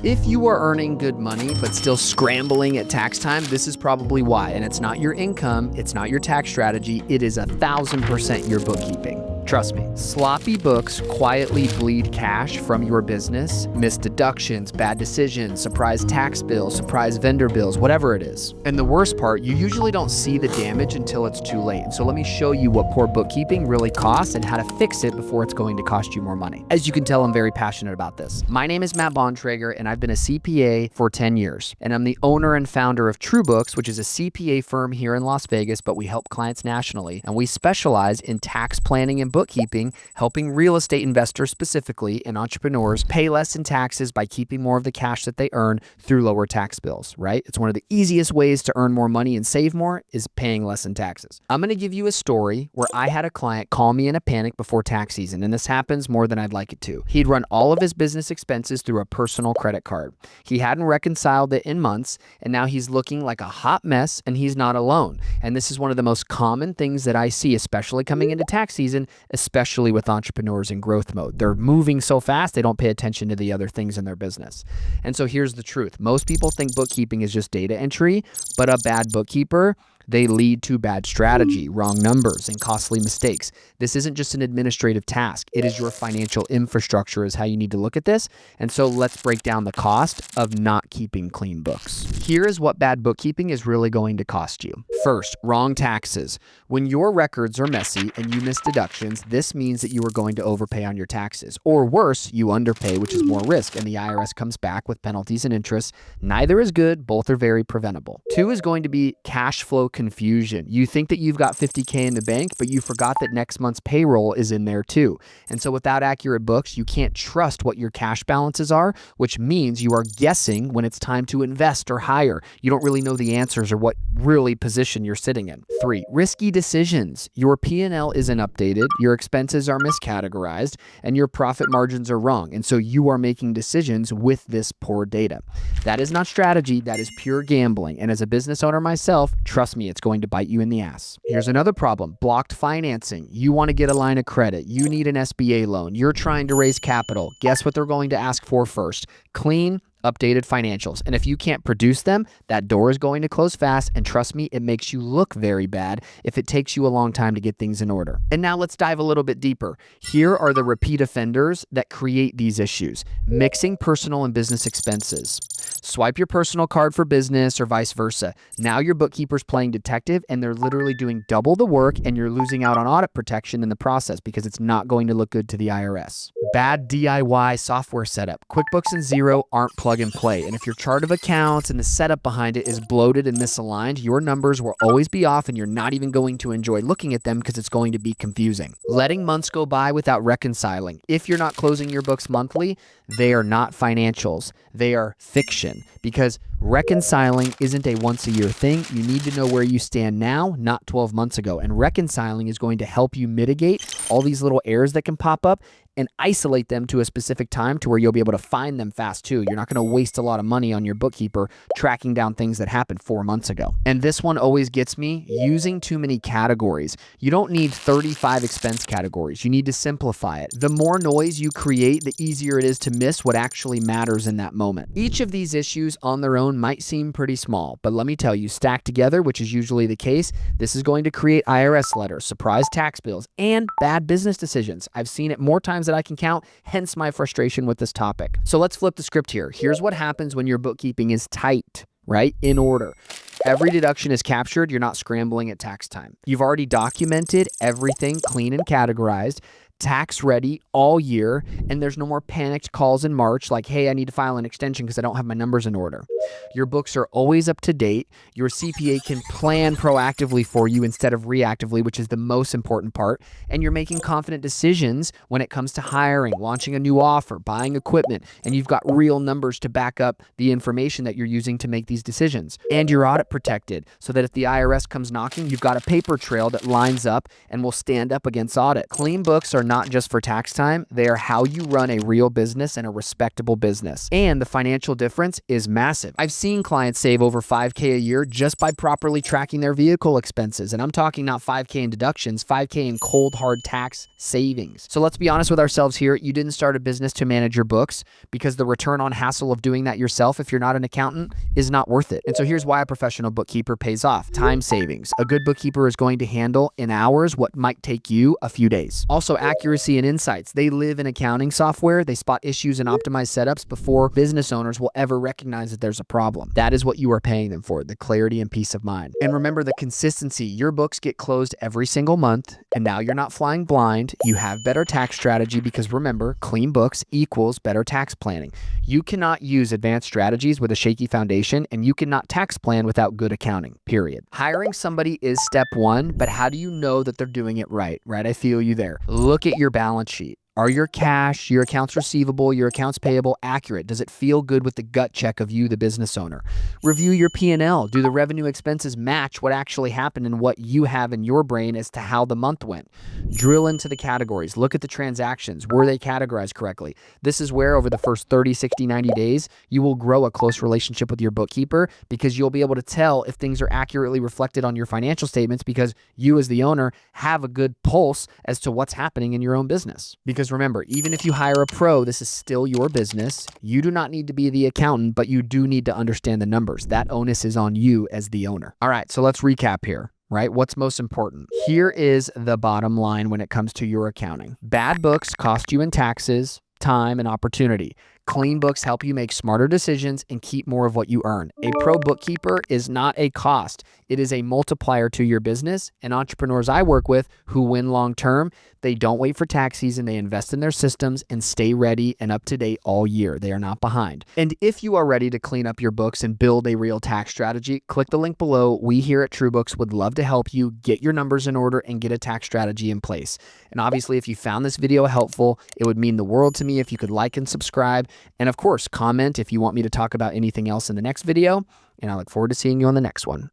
If you are earning good money but still scrambling at tax time, this is probably why. And it's not your income, it's not your tax strategy, it is 1,000% your bookkeeping. Trust me, sloppy books quietly bleed cash from your business, missed deductions, bad decisions, surprise tax bills, surprise vendor bills, whatever it is. And the worst part, you usually don't see the damage until it's too late. And so let me show you what poor bookkeeping really costs and how to fix it before it's going to cost you more money. As you can tell, I'm very passionate about this. My name is Matt Bontrager, and I've been a CPA for 10 years. And I'm the owner and founder of TrueBooks, which is a CPA firm here in Las Vegas, but we help clients nationally. And we specialize in tax planning and bookkeeping, helping real estate investors specifically and entrepreneurs pay less in taxes by keeping more of the cash that they earn through lower tax bills, right? It's one of the easiest ways to earn more money and save more is paying less in taxes. I'm going to give you a story where I had a client call me in a panic before tax season, and this happens more than I'd like it to. He'd run all of his business expenses through a personal credit card. He hadn't reconciled it in months, and now he's looking like a hot mess, and he's not alone. And this is one of the most common things that I see, especially coming into tax season, especially with entrepreneurs in growth mode. They're moving so fast, they don't pay attention to the other things in their business. And so here's the truth. Most people think bookkeeping is just data entry, but a bad bookkeeper, they lead to bad strategy, wrong numbers, and costly mistakes. This isn't just an administrative task. It is your financial infrastructure is how you need to look at this. And so let's break down the cost of not keeping clean books. Here is what bad bookkeeping is really going to cost you. First, wrong taxes. When your records are messy and you miss deductions, this means that you are going to overpay on your taxes. Or worse, you underpay, which is more risk, and the IRS comes back with penalties and interest. Neither is good. Both are very preventable. Two is going to be cash flow confusion. You think that you've got $50K in the bank, but you forgot that next month's payroll is in there too. And so without accurate books, you can't trust what your cash balances are, which means you are guessing when it's time to invest or hire. You don't really know the answers or what really position you're sitting in. Three, risky decisions. Your P&L isn't updated, your expenses are miscategorized, and your profit margins are wrong. And so you are making decisions with this poor data. That is not strategy, that is pure gambling. And as a business owner myself, trust me, it's going to bite you in the ass. Here's another problem, blocked financing. You want to get a line of credit. You need an SBA loan. You're trying to raise capital. Guess what they're going to ask for first? Clean, updated financials. And if you can't produce them, that door is going to close fast. And trust me, it makes you look very bad if it takes you a long time to get things in order. And now let's dive a little bit deeper. Here are the repeat offenders that create these issues. Mixing personal and business expenses. Swipe your personal card for business or vice versa. Now your bookkeeper's playing detective and they're literally doing double the work and you're losing out on audit protection in the process because it's not going to look good to the IRS. Bad DIY software setup. QuickBooks and Xero aren't plug and play. And if your chart of accounts and the setup behind it is bloated and misaligned, your numbers will always be off and you're not even going to enjoy looking at them because it's going to be confusing. Letting months go by without reconciling. If you're not closing your books monthly, they are not financials. They are fiction because reconciling isn't a once-a-year thing. You need to know where you stand now, not 12 months ago. And reconciling is going to help you mitigate all these little errors that can pop up and isolate them to a specific time to where you'll be able to find them fast too. You're not going to waste a lot of money on your bookkeeper tracking down things that happened 4 months ago. And this one always gets me, using too many categories. You don't need 35 expense categories. You need to simplify it. The more noise you create, the easier it is to miss what actually matters in that moment. Each of these issues on their own might seem pretty small, but let me tell you, stacked together, which is usually the case, this is going to create IRS letters, surprise tax bills, and bad business decisions. I've seen it more times that I can count, hence my frustration with this topic. So let's flip the script here. Here's what happens when your bookkeeping is tight, right? In order. Every deduction is captured. You're not scrambling at tax time. You've already documented everything clean and categorized, tax ready all year, and there's no more panicked calls in March like, hey, I need to file an extension because I don't have my numbers in order. Your books are always up to date. Your CPA can plan proactively for you instead of reactively, which is the most important part. And you're making confident decisions when it comes to hiring, launching a new offer, buying equipment, and you've got real numbers to back up the information that you're using to make these decisions. And you're audit protected so that if the IRS comes knocking, you've got a paper trail that lines up and will stand up against audit. Clean books are not just for tax time, they are how you run a real business and a respectable business. And the financial difference is massive. I've seen clients save over $5K a year just by properly tracking their vehicle expenses. And I'm talking not $5K in deductions, $5K in cold hard tax savings. So let's be honest with ourselves here. You didn't start a business to manage your books, because the return on hassle of doing that yourself, if you're not an accountant, is not worth it. And so here's why a professional bookkeeper pays off. Time savings. A good bookkeeper is going to handle in hours what might take you a few days. Also, accuracy and insights. They live in accounting software. They spot issues and optimize setups before business owners will ever recognize that there's a problem. That is what you are paying them for, the clarity and peace of mind. And remember the consistency. Your books get closed every single month, and now you're not flying blind. You have better tax strategy, because remember, clean books equals better tax planning. You cannot use advanced strategies with a shaky foundation, and you cannot tax plan without good accounting, period. Hiring somebody is step one, but how do you know that they're doing it right? I feel you there. Look at your balance sheet. Are your cash, your accounts receivable, your accounts payable accurate? Does it feel good with the gut check of you, the business owner? Review your P&L. Do the revenue expenses match what actually happened and what you have in your brain as to how the month went? Drill into the categories. Look at the transactions. Were they categorized correctly? This is where over the first 30, 60, 90 days, you will grow a close relationship with your bookkeeper, because you'll be able to tell if things are accurately reflected on your financial statements, because you as the owner have a good pulse as to what's happening in your own business. Because remember, even if you hire a pro, this is still your business. You do not need to be the accountant, but you do need to understand the numbers. That onus is on you as the owner. All right, so let's recap here. What's most important? Here is the bottom line when it comes to your accounting. Bad books cost you in taxes, time, and opportunity. Clean books help you make smarter decisions and keep more of what you earn. A pro bookkeeper is not a cost. It is a multiplier to your business. And entrepreneurs I work with who win long term, they don't wait for tax season. They invest in their systems and stay ready and up to date all year. They are not behind. And if you are ready to clean up your books and build a real tax strategy, click the link below. We here at TrueBooks would love to help you get your numbers in order and get a tax strategy in place. And obviously, if you found this video helpful, it would mean the world to me if you could like and subscribe. And of course, comment if you want me to talk about anything else in the next video. And I look forward to seeing you on the next one.